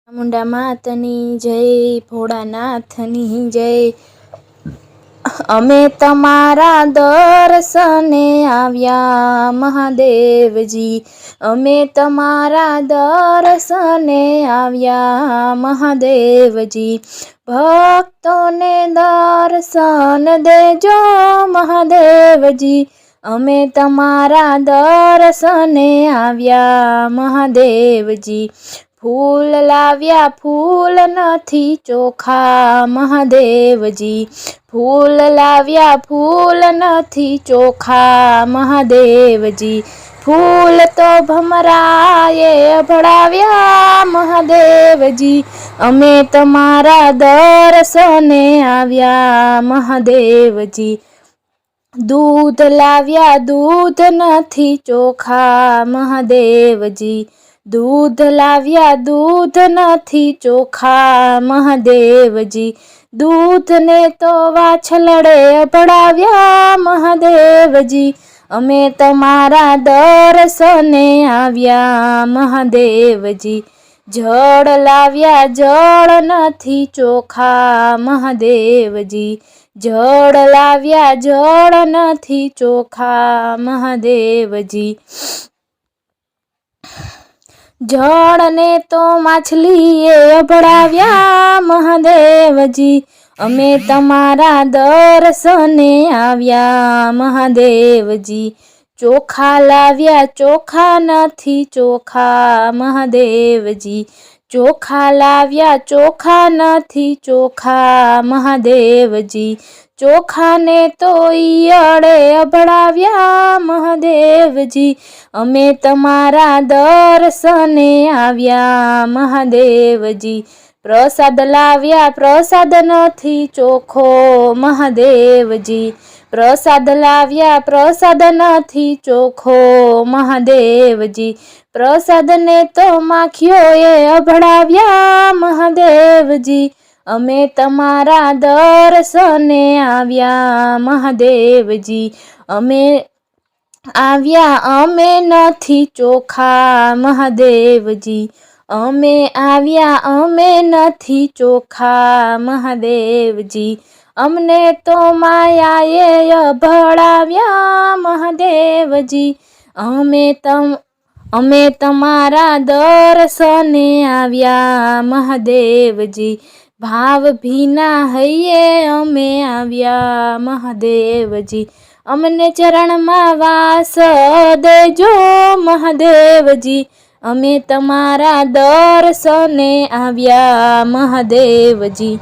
મુંડા માતની જય, ભોળાનાથની જય। અમે તમારા દર્શને આવ્યા મહાદેવજી, અમે તમારા દર્શને આવ્યા મહાદેવજી। ભક્તોને દર્શન દેજો મહાદેવજી, અમે તમારા દર્શને આવ્યા મહાદેવજી। ફૂલ લાવ્યા ફૂલ નથી ચોખા મહાદેવજી, ફૂલ લાવ્યા ફૂલ નથી ચોખા મહાદેવજી। ફૂલ તો ભમરાએ અભડાવ્યા મહાદેવજી, અમે તમારા દર્શને આવ્યા મહાદેવજી। દૂધ લાવ્યા દૂધ નથી ચોખા મહાદેવજી, દૂધ લાવ્યા દૂધ નથી ચોખા મહાદેવજી। દૂધને તો વાછલડે અભડાવ્યા મહાદેવજી, અમે તમારા દર્શને આવ્યા મહાદેવજી। જળ લાવ્યા જળ નથી ચોખા મહાદેવજી, જળ લાવ્યા જળ નથી ચોખા મહાદેવજી। જળને તો માછલીએ અભડાવ્યા મહાદેવજી, અમે તમારા દર્શને આવ્યા મહાદેવજી। ચોખા લાવ્યા ચોખા નથી ચોખા મહાદેવજી, ચોખા લાવ્યા ચોખા નથી ચોખા મહાદેવજી। ચોખાને તો ઈયળે અભડાવ્યા મહાદેવજી, અમે તમારા દર્શને આવ્યા મહાદેવજી। પ્રસાદ લાવ્યા પ્રસાદ નથી ચોખો મહાદેવજી, પ્રસાદ લાવ્યા પ્રસાદ નથી ચોખો મહાદેવજી। પ્રસાદને તો માખીઓએ અભડાવ્યા મહાદેવજી, અમે તમારા દર્શને આવ્યા મહાદેવજી। અમે આવ્યા અમે નથી ચોખા મહાદેવજી, અમે આવ્યા અમે નથી ચોખા મહાદેવજી। અમને તો માયાએ અભડાવ્યા મહાદેવજી, અમે તમારા દર્શને આવ્યા મહાદેવજી। ભાવ ભીના હૈયે અમે આવ્યા મહાદેવજી, અમને ચરણમાં વાસ દેજો મહાદેવજી, અમે તમારા દર્શને આવ્યા મહાદેવજી।